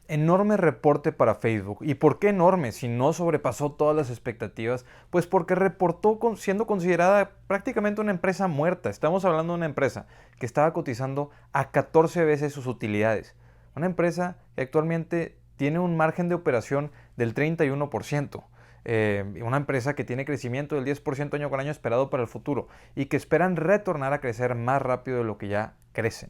Enorme reporte para Facebook. ¿Y por qué enorme? Si no sobrepasó todas las expectativas, pues porque reportó siendo considerada prácticamente una empresa muerta. Estamos hablando de una empresa que estaba cotizando a 14 veces sus utilidades. Una empresa que actualmente tiene un margen de operación del 31%. Una empresa que tiene crecimiento del 10% año con año esperado para el futuro y que esperan retornar a crecer más rápido de lo que ya crecen.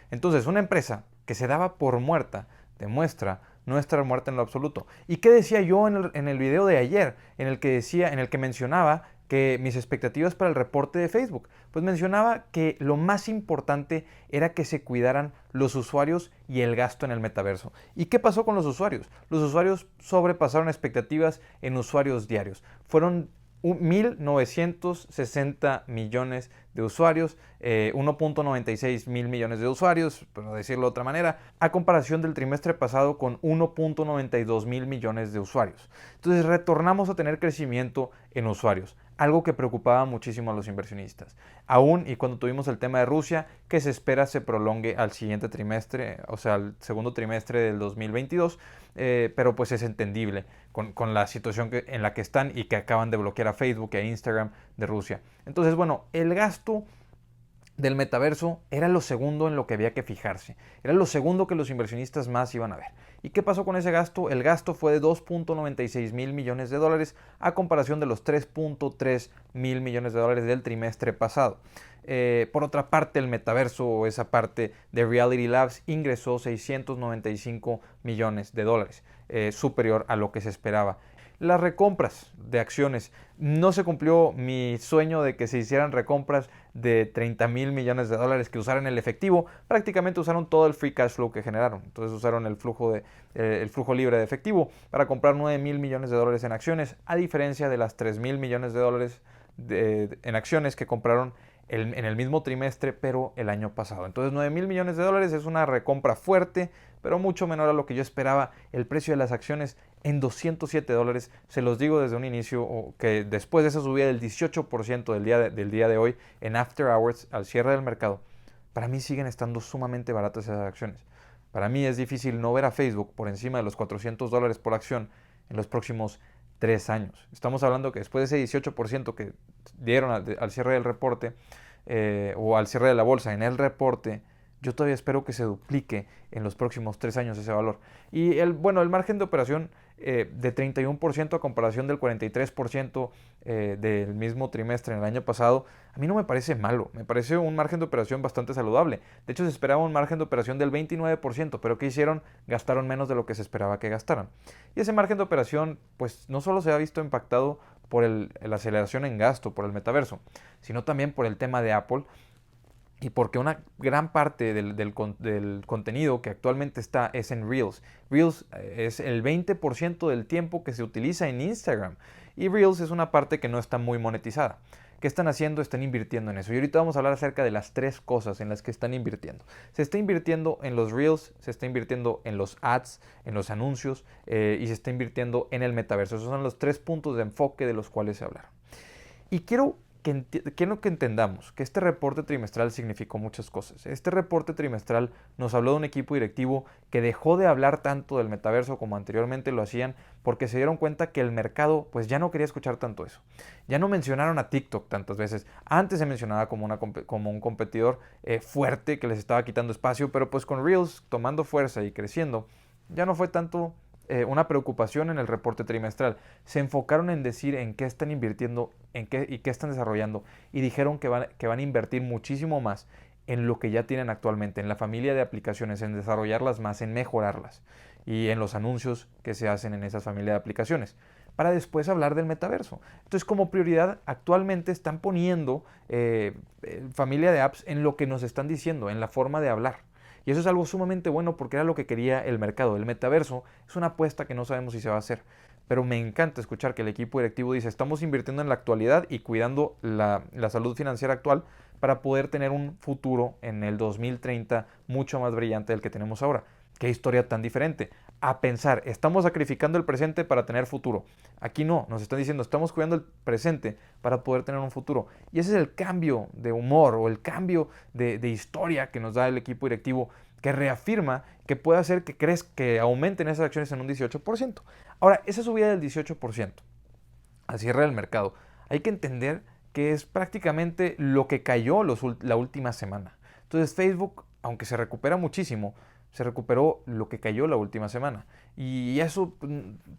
Entonces, una empresa que se daba por muerta demuestra no estar muerta en lo absoluto. ¿Y qué decía yo en el video de ayer? En el que mencionaba que mis expectativas para el reporte de Facebook. Pues mencionaba que lo más importante era que se cuidaran los usuarios y el gasto en el metaverso. ¿Y qué pasó con los usuarios? Los usuarios sobrepasaron expectativas en usuarios diarios. Fueron 1.960 millones de usuarios, 1.96 mil millones de usuarios, por decirlo de otra manera, a comparación del trimestre pasado con 1.92 mil millones de usuarios. Entonces retornamos a tener crecimiento en usuarios, algo que preocupaba muchísimo a los inversionistas. Aún y cuando tuvimos el tema de Rusia, que se espera se prolongue al siguiente trimestre, o sea, al segundo trimestre del 2022, pero pues es entendible con la situación en la que están y que acaban de bloquear a Facebook y a Instagram de Rusia. Entonces, bueno, el gasto del metaverso era lo segundo en lo que había que fijarse. Era lo segundo que los inversionistas más iban a ver. ¿Y qué pasó con ese gasto? El gasto fue de 2.96 mil millones de dólares a comparación de los 3.3 mil millones de dólares del trimestre pasado. Por otra parte, el metaverso o esa parte de Reality Labs ingresó 695 millones de dólares, superior a lo que se esperaba. Las recompras de acciones. No se cumplió mi sueño de que se hicieran recompras de 30 mil millones de dólares que usaran el efectivo. Prácticamente usaron todo el free cash flow que generaron. Entonces usaron el flujo libre de efectivo para comprar 9 mil millones de dólares en acciones, a diferencia de las 3 mil millones de dólares en acciones que compraron en el mismo trimestre, pero el año pasado. Entonces 9 mil millones de dólares es una recompra fuerte, pero mucho menor a lo que yo esperaba. El precio de las acciones en 207 dólares, se los digo desde un inicio, que después de esa subida del 18% del día de hoy en After Hours, al cierre del mercado, para mí siguen estando sumamente baratas esas acciones. Para mí es difícil no ver a Facebook por encima de los 400 dólares por acción en los próximos 3 años. Estamos hablando que después de ese 18% que dieron al cierre del reporte, o al cierre de la bolsa en el reporte, yo todavía espero que se duplique en los próximos 3 años ese valor. Y el margen de operación de 31% a comparación del 43% del mismo trimestre en el año pasado, a mí no me parece malo, me parece un margen de operación bastante saludable. De hecho, se esperaba un margen de operación del 29%, pero ¿qué hicieron? Gastaron menos de lo que se esperaba que gastaran. Y ese margen de operación, pues no solo se ha visto impactado por la aceleración en gasto, por el metaverso, sino también por el tema de Apple, y porque una gran parte del contenido que actualmente está es en Reels. Reels es el 20% del tiempo que se utiliza en Instagram. Y Reels es una parte que no está muy monetizada. ¿Qué están haciendo? Están invirtiendo en eso. Y ahorita vamos a hablar acerca de las 3 cosas en las que están invirtiendo. Se está invirtiendo en los Reels, se está invirtiendo en los ads, en los anuncios, y se está invirtiendo en el metaverso. Esos son los 3 puntos de enfoque de los cuales se hablaron. Y quiero que entendamos que este reporte trimestral significó muchas cosas. Este reporte trimestral nos habló de un equipo directivo que dejó de hablar tanto del metaverso como anteriormente lo hacían, porque se dieron cuenta que el mercado pues ya no quería escuchar tanto eso. Ya no mencionaron a TikTok tantas veces. Antes se mencionaba como un competidor fuerte que les estaba quitando espacio, pero pues con Reels tomando fuerza y creciendo, ya no fue tanto una preocupación en el reporte trimestral. Se enfocaron en decir en qué están invirtiendo y qué están desarrollando, y dijeron que van a invertir muchísimo más en lo que ya tienen actualmente, en la familia de aplicaciones, en desarrollarlas más, en mejorarlas, y en los anuncios que se hacen en esa familia de aplicaciones, para después hablar del metaverso. Entonces, como prioridad, actualmente están poniendo familia de apps en lo que nos están diciendo, en la forma de hablar. Y eso es algo sumamente bueno, porque era lo que quería el mercado. El metaverso es una apuesta que no sabemos si se va a hacer. Pero me encanta escuchar que el equipo directivo dice: estamos invirtiendo en la actualidad y cuidando la salud financiera actual para poder tener un futuro en el 2030 mucho más brillante del que tenemos ahora. Qué historia tan diferente. A pensar, estamos sacrificando el presente para tener futuro. Aquí no, nos están diciendo, estamos cuidando el presente para poder tener un futuro. Y ese es el cambio de humor, o el cambio de historia que nos da el equipo directivo, que reafirma que puede hacer que aumenten esas acciones en un 18%. Ahora, esa subida del 18% al cierre del mercado, hay que entender que es prácticamente lo que cayó la última semana. Entonces Facebook, aunque se recupera muchísimo, se recuperó lo que cayó la última semana. Y eso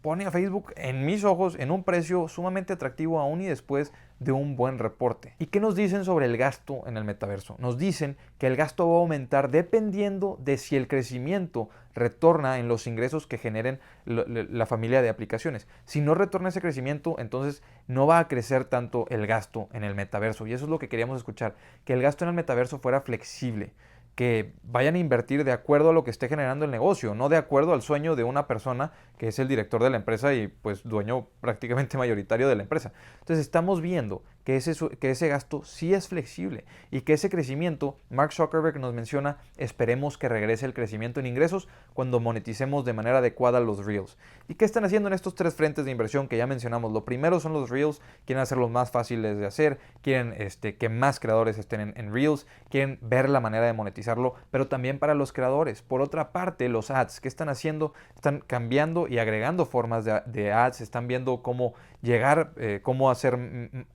pone a Facebook, en mis ojos, en un precio sumamente atractivo aún y después de un buen reporte. ¿Y qué nos dicen sobre el gasto en el metaverso? Nos dicen que el gasto va a aumentar dependiendo de si el crecimiento retorna en los ingresos que generen la familia de aplicaciones. Si no retorna ese crecimiento, entonces no va a crecer tanto el gasto en el metaverso. Y eso es lo que queríamos escuchar, que el gasto en el metaverso fuera flexible, que vayan a invertir de acuerdo a lo que esté generando el negocio, no de acuerdo al sueño de una persona que es el director de la empresa y pues dueño prácticamente mayoritario de la empresa. Entonces estamos viendo que ese gasto sí es flexible y que ese crecimiento, Mark Zuckerberg nos menciona, esperemos que regrese el crecimiento en ingresos cuando moneticemos de manera adecuada los Reels. ¿Y qué están haciendo en estos tres frentes de inversión que ya mencionamos? Lo primero son los Reels, quieren hacerlos más fáciles de hacer, quieren que más creadores estén en Reels, quieren ver la manera de monetizarlo, pero también para los creadores. Por otra parte, los ads, ¿qué están haciendo? Están cambiando y agregando formas de ads, están viendo cómo llegar, cómo hacer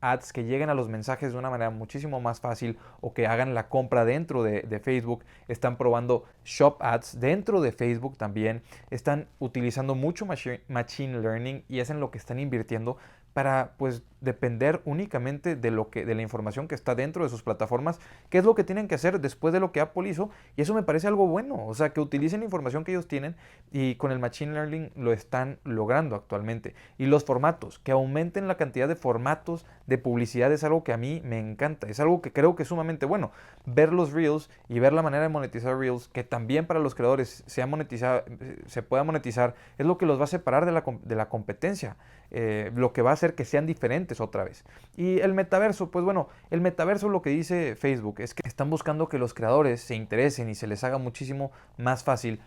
ads que lleguen a los mensajes de una manera muchísimo más fácil o que hagan la compra dentro de Facebook. Están probando Shop Ads dentro de Facebook también. Están utilizando mucho Machine Learning y es en lo que están invirtiendo para pues depender únicamente de la información que está dentro de sus plataformas, qué es lo que tienen que hacer después de lo que Apple hizo, y eso me parece algo bueno, o sea, que utilicen la información que ellos tienen y con el Machine Learning lo están logrando actualmente. Y los formatos, que aumenten la cantidad de formatos de publicidad es algo que a mí me encanta, es algo que creo que es sumamente bueno. Ver los Reels y ver la manera de monetizar Reels, que también para los creadores se pueda monetizar, es lo que los va a separar de la competencia. Lo que va a hacer que sean diferentes otra vez. Y el metaverso, pues bueno, el metaverso lo que dice Facebook es que están buscando que los creadores se interesen y se les haga muchísimo más fácil,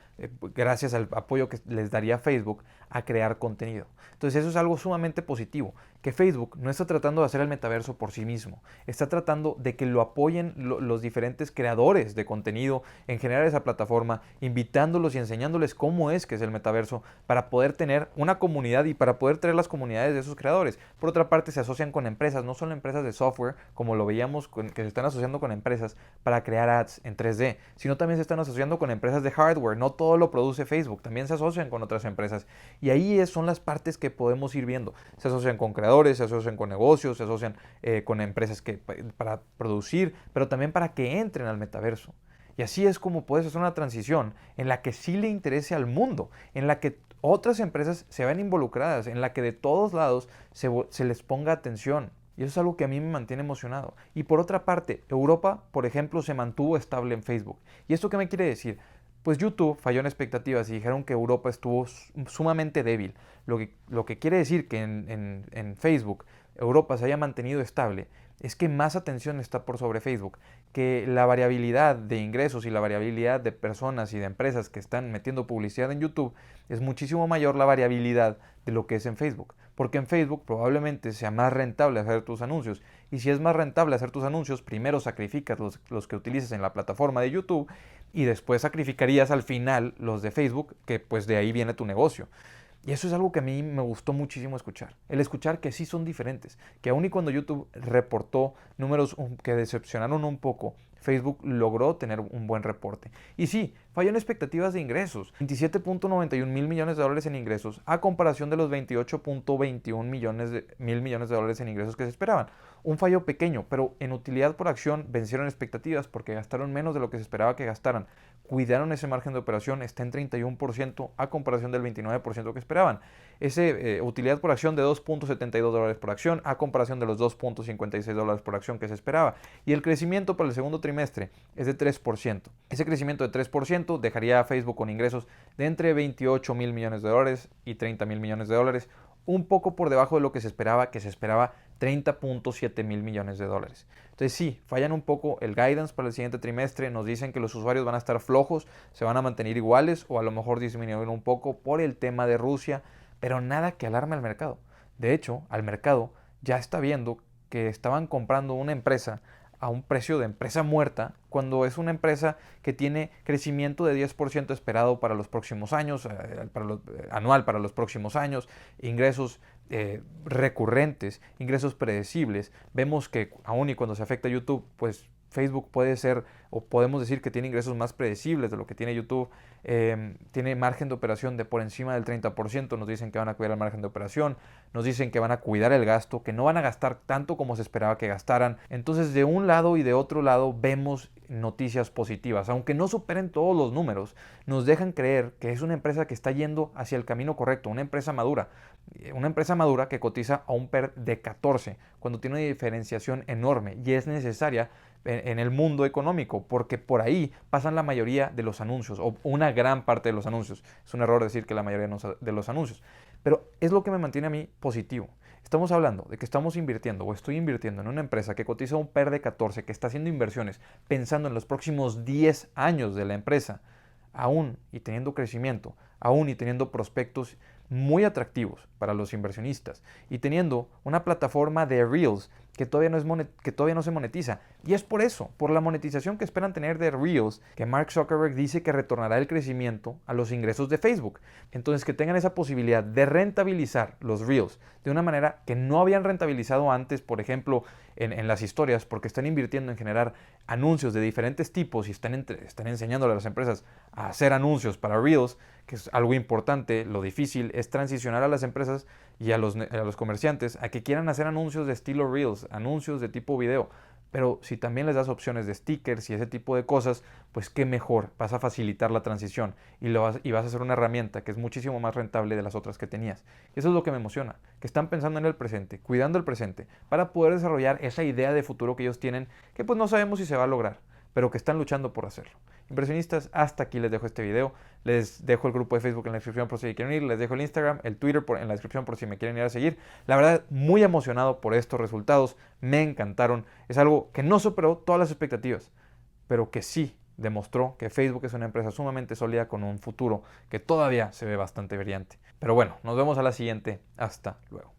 gracias al apoyo que les daría Facebook, a crear contenido. Entonces eso es algo sumamente positivo, que Facebook no está tratando de hacer el metaverso por sí mismo, está tratando de que lo apoyen los diferentes creadores de contenido en generar esa plataforma, invitándolos y enseñándoles cómo es que es el metaverso para poder tener una comunidad y para poder tener las comunidades de esos creadores. Por otra parte, se asocian con empresas, no solo empresas de software, como lo veíamos que se están asociando con empresas para crear ads en 3D, sino también se están asociando con empresas de hardware. No todo lo produce Facebook, también se asocian con otras empresas. Y ahí son las partes que podemos ir viendo. Se asocian con creadores, se asocian con negocios, se asocian con empresas para producir, pero también para que entren al metaverso. Y así es como puedes hacer una transición en la que sí le interese al mundo, en la que otras empresas se ven involucradas, en la que de todos lados se les ponga atención. Y eso es algo que a mí me mantiene emocionado. Y por otra parte, Europa, por ejemplo, se mantuvo estable en Facebook. ¿Y esto qué me quiere decir? Pues YouTube falló en expectativas y dijeron que Europa estuvo sumamente débil. Lo que quiere decir que en Facebook Europa se haya mantenido estable es que más atención está por sobre Facebook, que la variabilidad de ingresos y la variabilidad de personas y de empresas que están metiendo publicidad en YouTube es muchísimo mayor la variabilidad de lo que es en Facebook, porque en Facebook probablemente sea más rentable hacer tus anuncios, y si es más rentable hacer tus anuncios, primero sacrificas los que utilices en la plataforma de YouTube y después sacrificarías al final los de Facebook, que pues de ahí viene tu negocio. Y eso es algo que a mí me gustó muchísimo escuchar. El escuchar que sí son diferentes. Que aun y cuando YouTube reportó números que decepcionaron un poco, Facebook logró tener un buen reporte. Y sí, falló en expectativas de ingresos. 27.91 mil millones de dólares en ingresos a comparación de los 28.21 mil millones de dólares en ingresos que se esperaban. Un fallo pequeño, pero en utilidad por acción vencieron expectativas porque gastaron menos de lo que se esperaba que gastaran. Cuidaron ese margen de operación, está en 31% a comparación del 29% que esperaban. Ese utilidad por acción de 2.72 dólares por acción a comparación de los 2.56 dólares por acción que se esperaba. Y el crecimiento para el segundo trimestre es de 3%. Ese crecimiento de 3% dejaría a Facebook con ingresos de entre 28 mil millones de dólares y 30 mil millones de dólares, un poco por debajo de lo que se esperaba 30.7 mil millones de dólares. Entonces sí, fallan un poco el guidance para el siguiente trimestre, nos dicen que los usuarios van a estar flojos, se van a mantener iguales o a lo mejor disminuir un poco por el tema de Rusia, pero nada que alarme al mercado. De hecho, al mercado ya está viendo que estaban comprando una empresa a un precio de empresa muerta cuando es una empresa que tiene crecimiento de 10% esperado para los próximos años, anual para los próximos años, ingresos recurrentes, ingresos predecibles. Vemos que aún y cuando se afecta a YouTube, pues Facebook puede ser, o podemos decir que tiene ingresos más predecibles de lo que tiene YouTube. Tiene margen de operación de por encima del 30%. Nos dicen que van a cuidar el margen de operación, nos dicen que van a cuidar el gasto, que no van a gastar tanto como se esperaba que gastaran. Entonces, de un lado y de otro lado vemos noticias positivas. Aunque no superen todos los números, nos dejan creer que es una empresa que está yendo hacia el camino correcto, una empresa madura. Una empresa madura que cotiza a un PER de 14, cuando tiene una diferenciación enorme y es necesaria en el mundo económico, porque por ahí pasan la mayoría de los anuncios, o una gran parte de los anuncios. Es un error decir que la mayoría de los anuncios, pero es lo que me mantiene a mí positivo. Estamos hablando de que estamos invirtiendo, o estoy invirtiendo en una empresa que cotiza un PER de 14, que está haciendo inversiones pensando en los próximos 10 años de la empresa, aún y teniendo crecimiento, aún y teniendo prospectos muy atractivos para los inversionistas y teniendo una plataforma de Reels que todavía no se monetiza. Y es por eso, por la monetización que esperan tener de Reels, que Mark Zuckerberg dice que retornará el crecimiento a los ingresos de Facebook. Entonces, que tengan esa posibilidad de rentabilizar los Reels de una manera que no habían rentabilizado antes, por ejemplo, en las historias, porque están invirtiendo en generar anuncios de diferentes tipos y están enseñándole a las empresas a hacer anuncios para Reels, que es algo importante. Lo difícil es transicionar a las empresas y a los comerciantes a que quieran hacer anuncios de estilo Reels, anuncios de tipo video. Pero si también les das opciones de stickers y ese tipo de cosas, pues qué mejor, vas a facilitar la transición y vas a hacer una herramienta que es muchísimo más rentable de las otras que tenías. Y eso es lo que me emociona, que están pensando en el presente, cuidando el presente, para poder desarrollar esa idea de futuro que ellos tienen, que pues no sabemos si se va a lograr, pero que están luchando por hacerlo. Inversionistas, hasta aquí les dejo este video. Les dejo el grupo de Facebook en la descripción por si quieren ir. Les dejo el Instagram, el Twitter en la descripción por si me quieren ir a seguir. La verdad, muy emocionado por estos resultados. Me encantaron. Es algo que no superó todas las expectativas, pero que sí demostró que Facebook es una empresa sumamente sólida con un futuro que todavía se ve bastante brillante. Pero bueno, nos vemos a la siguiente. Hasta luego.